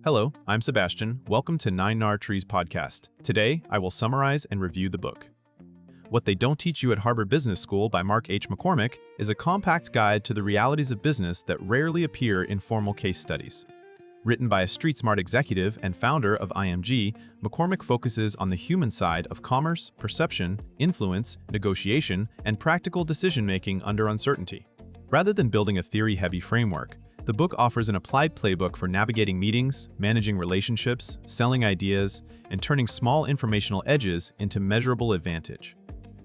Hello, I'm Sebastian. Welcome to 9 Nar Trees podcast. Today, I will summarize and review the book. What They Don't Teach You at Harvard Business School by Mark H. McCormack is a compact guide to the realities of business that rarely appear in formal case studies. Written by a street-smart executive and founder of IMG, McCormack focuses on the human side of commerce, perception, influence, negotiation, and practical decision-making under uncertainty. Rather than building a theory-heavy framework, the book offers an applied playbook for navigating meetings, managing relationships, selling ideas, and turning small informational edges into measurable advantage.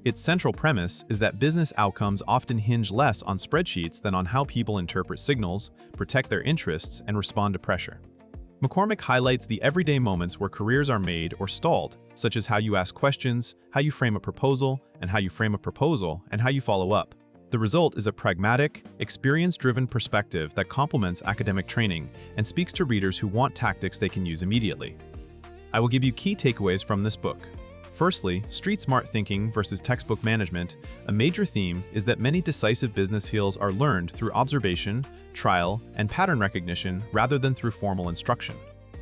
Its central premise is that business outcomes often hinge less on spreadsheets than on how people interpret signals, protect their interests, and respond to pressure. McCormack highlights the everyday moments where careers are made or stalled, such as how you ask questions, how you frame a proposal, and how you follow up. The result is a pragmatic, experience-driven perspective that complements academic training and speaks to readers who want tactics they can use immediately. I will give you key takeaways from this book. Firstly, street-smart thinking versus textbook management. A major theme is that many decisive business skills are learned through observation, trial, and pattern recognition rather than through formal instruction.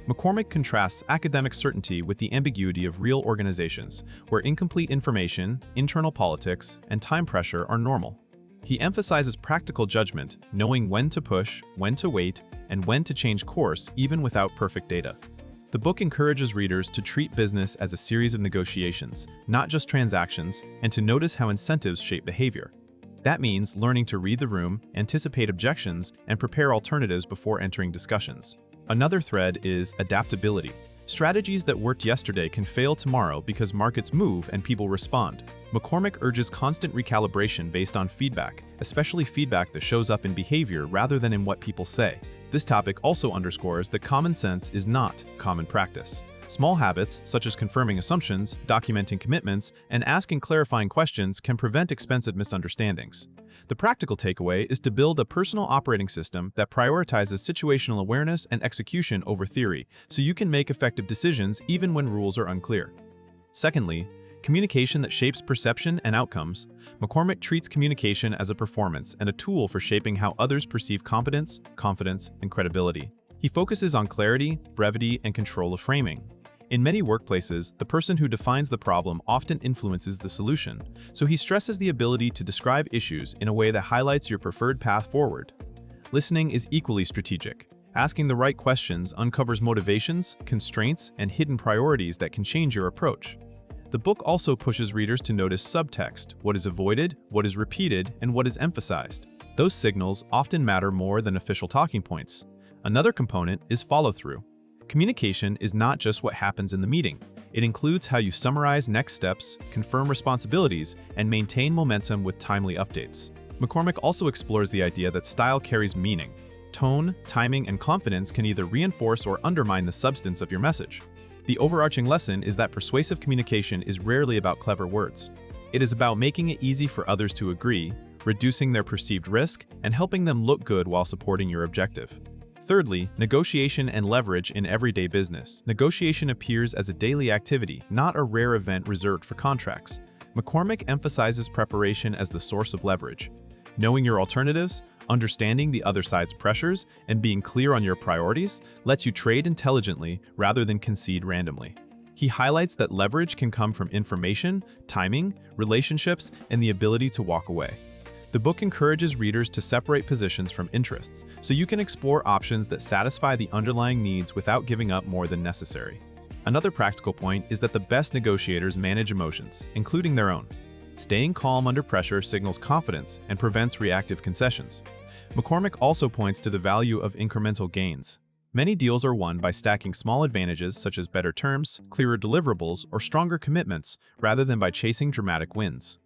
McCormack contrasts academic certainty with the ambiguity of real organizations, where incomplete information, internal politics, and time pressure are normal. He emphasizes practical judgment, knowing when to push, when to wait, and when to change course even without perfect data. The book encourages readers to treat business as a series of negotiations, not just transactions, and to notice how incentives shape behavior. That means learning to read the room, anticipate objections, and prepare alternatives before entering discussions. Another thread is adaptability. Strategies that worked yesterday can fail tomorrow because markets move and people respond. McCormack urges constant recalibration based on feedback, especially feedback that shows up in behavior rather than in what people say. This topic also underscores that common sense is not common practice. Small habits, such as confirming assumptions, documenting commitments, and asking clarifying questions can prevent expensive misunderstandings. The practical takeaway is to build a personal operating system that prioritizes situational awareness and execution over theory, so you can make effective decisions even when rules are unclear. Secondly, communication that shapes perception and outcomes. McCormack treats communication as a performance and a tool for shaping how others perceive competence, confidence, and credibility. He focuses on clarity, brevity, and control of framing. In many workplaces, the person who defines the problem often influences the solution, so he stresses the ability to describe issues in a way that highlights your preferred path forward. Listening is equally strategic. Asking the right questions uncovers motivations, constraints, and hidden priorities that can change your approach. The book also pushes readers to notice subtext, what is avoided, what is repeated, and what is emphasized. Those signals often matter more than official talking points. Another component is follow-through. Communication is not just what happens in the meeting. It includes how you summarize next steps, confirm responsibilities, and maintain momentum with timely updates. McCormack also explores the idea that style carries meaning. Tone, timing, and confidence can either reinforce or undermine the substance of your message. The overarching lesson is that persuasive communication is rarely about clever words. It is about making it easy for others to agree, reducing their perceived risk, and helping them look good while supporting your objective. Thirdly, negotiation and leverage in everyday business. Negotiation appears as a daily activity, not a rare event reserved for contracts. McCormack emphasizes preparation as the source of leverage. Knowing your alternatives, understanding the other side's pressures, and being clear on your priorities lets you trade intelligently rather than concede randomly. He highlights that leverage can come from information, timing, relationships, and the ability to walk away. The book encourages readers to separate positions from interests, so you can explore options that satisfy the underlying needs without giving up more than necessary. Another practical point is that the best negotiators manage emotions, including their own. Staying calm under pressure signals confidence and prevents reactive concessions. McCormack also points to the value of incremental gains. Many deals are won by stacking small advantages such as better terms, clearer deliverables, or stronger commitments, rather than by chasing dramatic wins.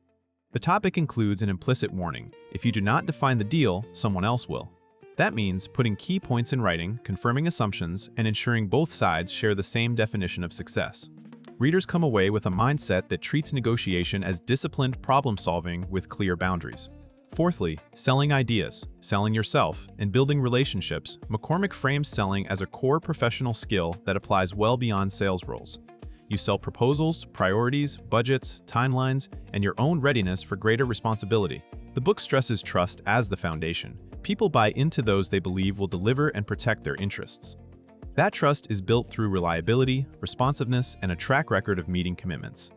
The topic includes an implicit warning: if you do not define the deal, someone else will. That means putting key points in writing, confirming assumptions, and ensuring both sides share the same definition of success. Readers come away with a mindset that treats negotiation as disciplined problem-solving with clear boundaries. Fourthly, selling ideas, selling yourself, and building relationships. McCormack frames selling as a core professional skill that applies well beyond sales roles. You sell proposals, priorities, budgets, timelines, and your own readiness for greater responsibility. The book stresses trust as the foundation. People buy into those they believe will deliver and protect their interests. That trust is built through reliability, responsiveness, and a track record of meeting commitments.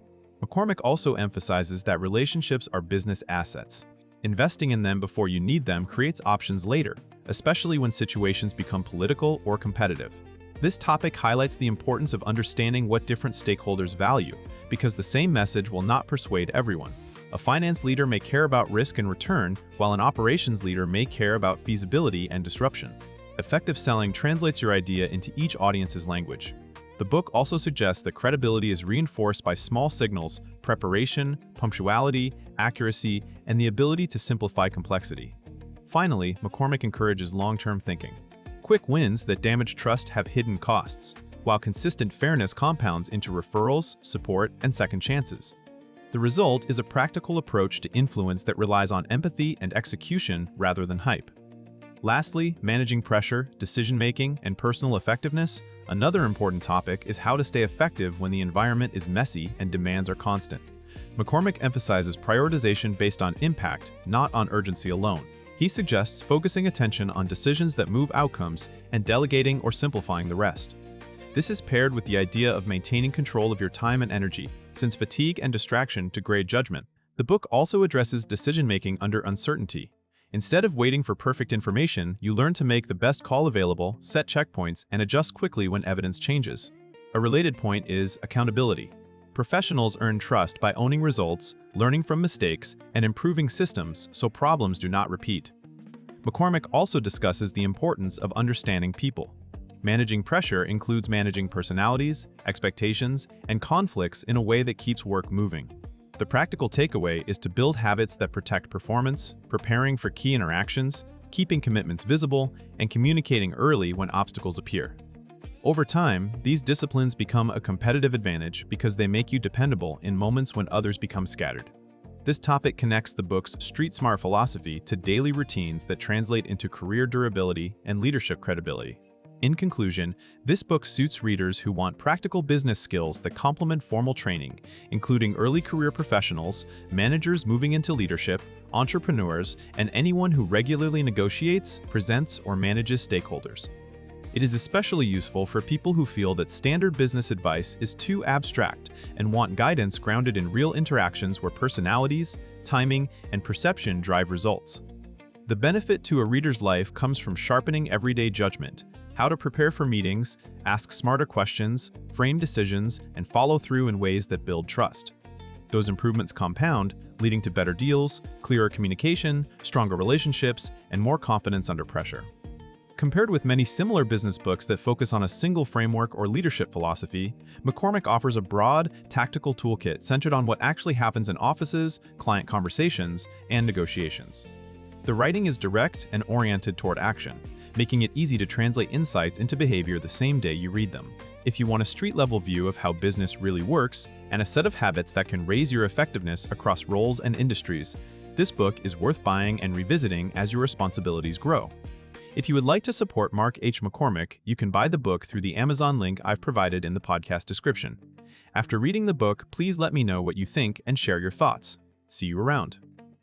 McCormack also emphasizes that relationships are business assets. Investing in them before you need them creates options later, especially when situations become political or competitive. This topic highlights the importance of understanding what different stakeholders value, because the same message will not persuade everyone. A finance leader may care about risk and return, while an operations leader may care about feasibility and disruption. Effective selling translates your idea into each audience's language. The book also suggests that credibility is reinforced by small signals: preparation, punctuality, accuracy, and the ability to simplify complexity. Finally, McCormack encourages long-term thinking. Quick wins that damage trust have hidden costs, while consistent fairness compounds into referrals, support, and second chances. The result is a practical approach to influence that relies on empathy and execution rather than hype. Lastly, managing pressure, decision-making, and personal effectiveness. Another important topic is how to stay effective when the environment is messy and demands are constant. McCormack emphasizes prioritization based on impact, not on urgency alone. He suggests focusing attention on decisions that move outcomes and delegating or simplifying the rest. This is paired with the idea of maintaining control of your time and energy, since fatigue and distraction degrade judgment. The book also addresses decision-making under uncertainty. Instead of waiting for perfect information, you learn to make the best call available, set checkpoints, and adjust quickly when evidence changes. A related point is accountability. Professionals earn trust by owning results, learning from mistakes, and improving systems so problems do not repeat. McCormack also discusses the importance of understanding people. Managing pressure includes managing personalities, expectations, and conflicts in a way that keeps work moving. The practical takeaway is to build habits that protect performance, preparing for key interactions, keeping commitments visible, and communicating early when obstacles appear. Over time, these disciplines become a competitive advantage because they make you dependable in moments when others become scattered. This topic connects the book's street-smart philosophy to daily routines that translate into career durability and leadership credibility. In conclusion, this book suits readers who want practical business skills that complement formal training, including early career professionals, managers moving into leadership, entrepreneurs, and anyone who regularly negotiates, presents, or manages stakeholders. It is especially useful for people who feel that standard business advice is too abstract and want guidance grounded in real interactions where personalities, timing, and perception drive results. The benefit to a reader's life comes from sharpening everyday judgment, how to prepare for meetings, ask smarter questions, frame decisions, and follow through in ways that build trust. Those improvements compound, leading to better deals, clearer communication, stronger relationships, and more confidence under pressure. Compared with many similar business books that focus on a single framework or leadership philosophy, McCormack offers a broad, tactical toolkit centered on what actually happens in offices, client conversations, and negotiations. The writing is direct and oriented toward action, making it easy to translate insights into behavior the same day you read them. If you want a street-level view of how business really works and a set of habits that can raise your effectiveness across roles and industries, this book is worth buying and revisiting as your responsibilities grow. If you would like to support Mark H. McCormack, you can buy the book through the Amazon link I've provided in the podcast description. After reading the book, please let me know what you think and share your thoughts. See you around.